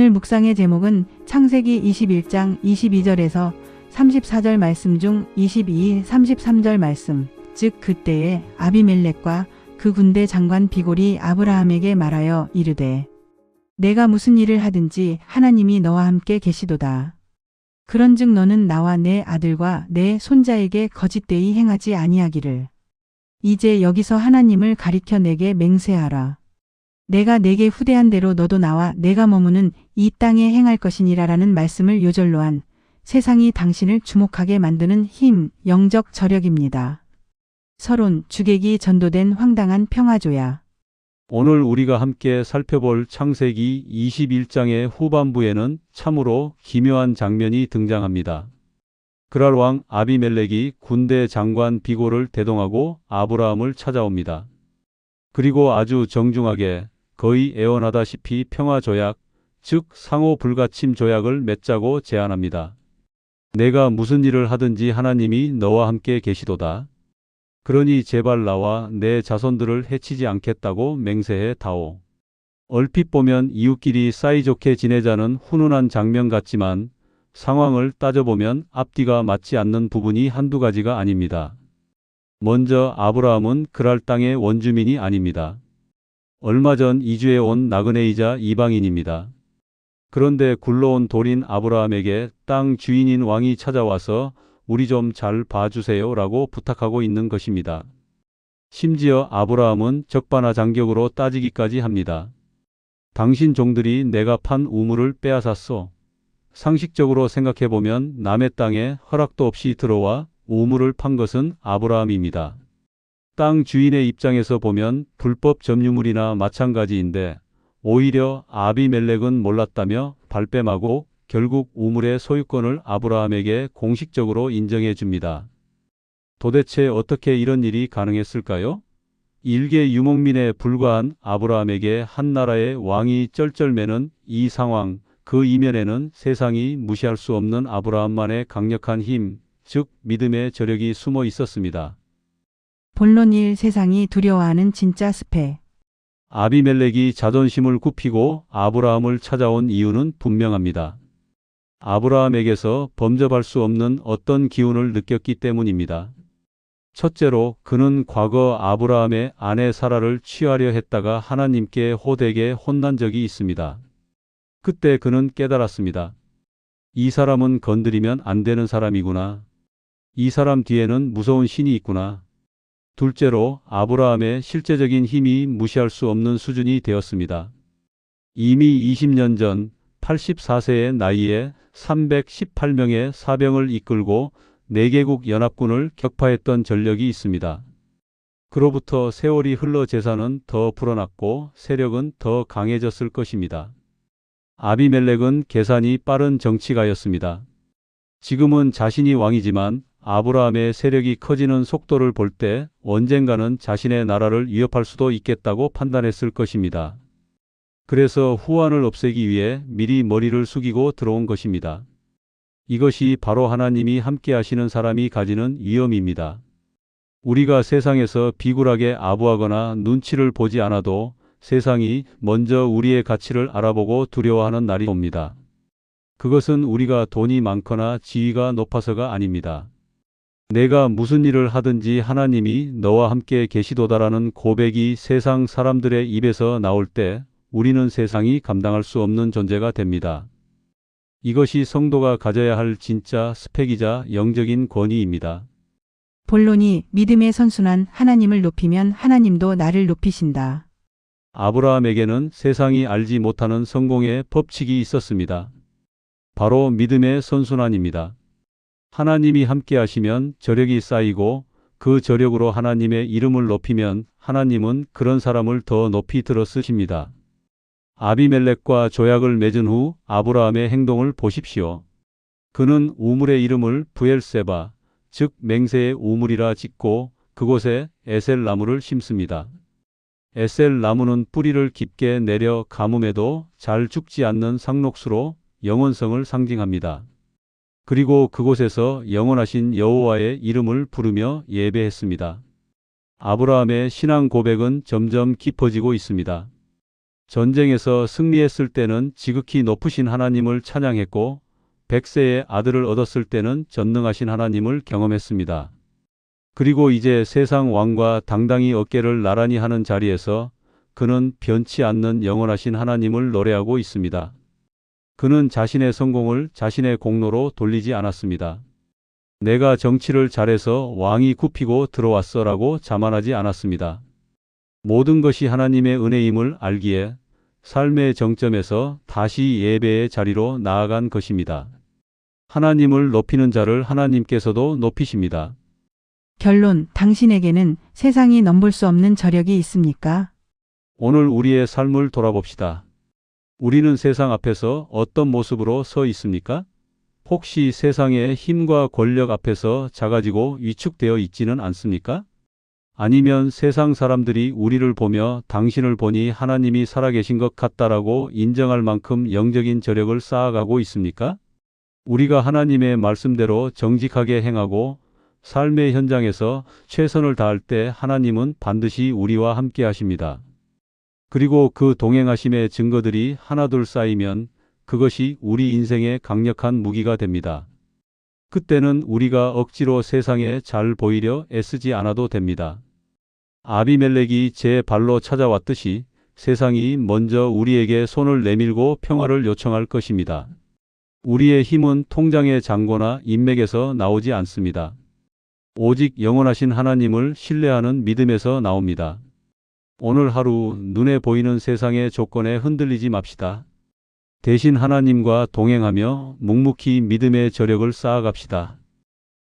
오늘 묵상의 제목은 창세기 21장 22절에서 34절 말씀 중 22, 33절 말씀, 즉 그때에 아비멜렉과 그 군대 장관 비골이 아브라함에게 말하여 이르되 내가 무슨 일을 하든지 하나님이 너와 함께 계시도다. 그런즉 너는 나와 내 아들과 내 손자에게 거짓되이 행하지 아니하기를. 이제 여기서 하나님을 가리켜 내게 맹세하라. 내가 내게 후대한 대로 너도 나와 내가 머무는 이 땅에 행할 것이니라라는 말씀을 요절로 한 세상이 당신을 주목하게 만드는 힘, 영적 저력입니다. 서론, 주객이 전도된 황당한 평화조야. 오늘 우리가 함께 살펴볼 창세기 21장의 후반부에는 참으로 기묘한 장면이 등장합니다. 그랄 왕 아비멜렉이 군대 장관 비골을 대동하고 아브라함을 찾아옵니다. 그리고 아주 정중하게 거의 애원하다시피 평화조약, 즉 상호 불가침 조약을 맺자고 제안합니다. 내가 무슨 일을 하든지 하나님이 너와 함께 계시도다. 그러니 제발 나와 내 자손들을 해치지 않겠다고 맹세해 다오. 얼핏 보면 이웃끼리 사이좋게 지내자는 훈훈한 장면 같지만 상황을 따져보면 앞뒤가 맞지 않는 부분이 한두 가지가 아닙니다. 먼저 아브라함은 그랄 땅의 원주민이 아닙니다. 얼마 전 이주해 온 나그네이자 이방인입니다. 그런데 굴러온 돌인 아브라함에게 땅 주인인 왕이 찾아와서 우리 좀 잘 봐주세요 라고 부탁하고 있는 것입니다. 심지어 아브라함은 적반하장격으로 따지기까지 합니다. 당신 종들이 내가 판 우물을 빼앗았소. 상식적으로 생각해보면 남의 땅에 허락도 없이 들어와 우물을 판 것은 아브라함입니다. 땅 주인의 입장에서 보면 불법 점유물이나 마찬가지인데 오히려 아비멜렉은 몰랐다며 발뺌하고 결국 우물의 소유권을 아브라함에게 공식적으로 인정해 줍니다. 도대체 어떻게 이런 일이 가능했을까요? 일개 유목민에 불과한 아브라함에게 한 나라의 왕이 쩔쩔매는 이 상황, 그 이면에는 세상이 무시할 수 없는 아브라함만의 강력한 힘, 즉 믿음의 저력이 숨어 있었습니다. 본론 1. 세상이 두려워하는 진짜 스펙. 아비멜렉이 자존심을 굽히고 아브라함을 찾아온 이유는 분명합니다. 아브라함에게서 범접할 수 없는 어떤 기운을 느꼈기 때문입니다. 첫째로 그는 과거 아브라함의 아내 사라를 취하려 했다가 하나님께 호되게 혼난 적이 있습니다. 그때 그는 깨달았습니다. 이 사람은 건드리면 안 되는 사람이구나. 이 사람 뒤에는 무서운 신이 있구나. 둘째로 아브라함의 실제적인 힘이 무시할 수 없는 수준이 되었습니다. 이미 20년 전 84세의 나이에 318명의 사병을 이끌고 4개국 연합군을 격파했던 전력이 있습니다. 그로부터 세월이 흘러 재산은 더 불어났고 세력은 더 강해졌을 것입니다. 아비멜렉은 계산이 빠른 정치가였습니다. 지금은 자신이 왕이지만 아브라함의 세력이 커지는 속도를 볼 때 언젠가는 자신의 나라를 위협할 수도 있겠다고 판단했을 것입니다. 그래서 후환을 없애기 위해 미리 머리를 숙이고 들어온 것입니다. 이것이 바로 하나님이 함께 하시는 사람이 가지는 위험입니다. 우리가 세상에서 비굴하게 아부하거나 눈치를 보지 않아도 세상이 먼저 우리의 가치를 알아보고 두려워하는 날이 옵니다. 그것은 우리가 돈이 많거나 지위가 높아서가 아닙니다. 내가 무슨 일을 하든지 하나님이 너와 함께 계시도다라는 고백이 세상 사람들의 입에서 나올 때 우리는 세상이 감당할 수 없는 존재가 됩니다. 이것이 성도가 가져야 할 진짜 스펙이자 영적인 권위입니다. 본론 2. 믿음의 선순환. 하나님을 높이면 하나님도 나를 높이신다. 아브라함에게는 세상이 알지 못하는 성공의 법칙이 있었습니다. 바로 믿음의 선순환입니다. 하나님이 함께 하시면 저력이 쌓이고 그 저력으로 하나님의 이름을 높이면 하나님은 그런 사람을 더 높이 들어 쓰십니다. 아비멜렉과 조약을 맺은 후 아브라함의 행동을 보십시오. 그는 우물의 이름을 브엘세바, 즉 맹세의 우물이라 짓고 그곳에 에셀 나무를 심습니다. 에셀 나무는 뿌리를 깊게 내려 가뭄에도 잘 죽지 않는 상록수로 영원성을 상징합니다. 그리고 그곳에서 영원하신 여호와의 이름을 부르며 예배했습니다. 아브라함의 신앙 고백은 점점 깊어지고 있습니다. 전쟁에서 승리했을 때는 지극히 높으신 하나님을 찬양했고 100세의 아들을 얻었을 때는 전능하신 하나님을 경험했습니다. 그리고 이제 세상 왕과 당당히 어깨를 나란히 하는 자리에서 그는 변치 않는 영원하신 하나님을 노래하고 있습니다. 그는 자신의 성공을 자신의 공로로 돌리지 않았습니다. 내가 정치를 잘해서 왕이 굽히고 들어왔어라고 자만하지 않았습니다. 모든 것이 하나님의 은혜임을 알기에 삶의 정점에서 다시 예배의 자리로 나아간 것입니다. 하나님을 높이는 자를 하나님께서도 높이십니다. 결론, 당신에게는 세상이 넘볼 수 없는 저력이 있습니까? 오늘 우리의 삶을 돌아봅시다. 우리는 세상 앞에서 어떤 모습으로 서 있습니까? 혹시 세상의 힘과 권력 앞에서 작아지고 위축되어 있지는 않습니까? 아니면 세상 사람들이 우리를 보며 당신을 보니 하나님이 살아계신 것 같다라고 인정할 만큼 영적인 저력을 쌓아가고 있습니까? 우리가 하나님의 말씀대로 정직하게 행하고 삶의 현장에서 최선을 다할 때 하나님은 반드시 우리와 함께 하십니다. 그리고 그 동행하심의 증거들이 하나둘 쌓이면 그것이 우리 인생의 강력한 무기가 됩니다. 그때는 우리가 억지로 세상에 잘 보이려 애쓰지 않아도 됩니다. 아비멜렉이 제 발로 찾아왔듯이 세상이 먼저 우리에게 손을 내밀고 평화를 요청할 것입니다. 우리의 힘은 통장의 잔고나 인맥에서 나오지 않습니다. 오직 영원하신 하나님을 신뢰하는 믿음에서 나옵니다. 오늘 하루 눈에 보이는 세상의 조건에 흔들리지 맙시다. 대신 하나님과 동행하며 묵묵히 믿음의 저력을 쌓아갑시다.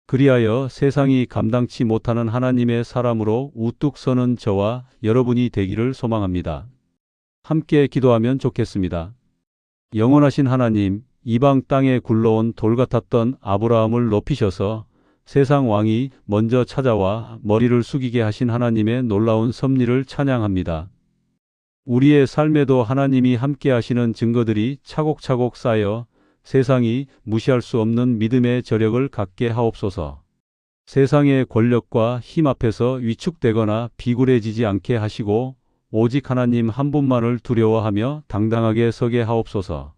그리하여 세상이 감당치 못하는 하나님의 사람으로 우뚝 서는 저와 여러분이 되기를 소망합니다. 함께 기도하면 좋겠습니다. 영원하신 하나님, 이방 땅에 굴러온 돌 같았던 아브라함을 높이셔서 세상 왕이 먼저 찾아와 머리를 숙이게 하신 하나님의 놀라운 섭리를 찬양합니다. 우리의 삶에도 하나님이 함께 하시는 증거들이 차곡차곡 쌓여 세상이 무시할 수 없는 믿음의 저력을 갖게 하옵소서. 세상의 권력과 힘 앞에서 위축되거나 비굴해지지 않게 하시고 오직 하나님 한 분만을 두려워하며 당당하게 서게 하옵소서.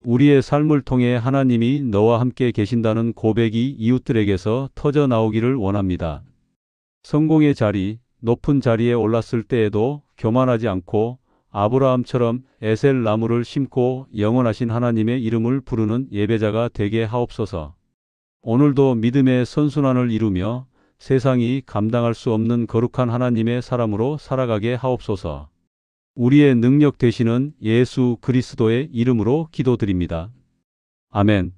우리의 삶을 통해 하나님이 너와 함께 계신다는 고백이 이웃들에게서 터져 나오기를 원합니다. 성공의 자리, 높은 자리에 올랐을 때에도 교만하지 않고 아브라함처럼 에셀 나무를 심고 영원하신 하나님의 이름을 부르는 예배자가 되게 하옵소서. 오늘도 믿음의 선순환을 이루며 세상이 감당할 수 없는 거룩한 하나님의 사람으로 살아가게 하옵소서. 우리의 능력 되시는 예수 그리스도의 이름으로 기도드립니다. 아멘.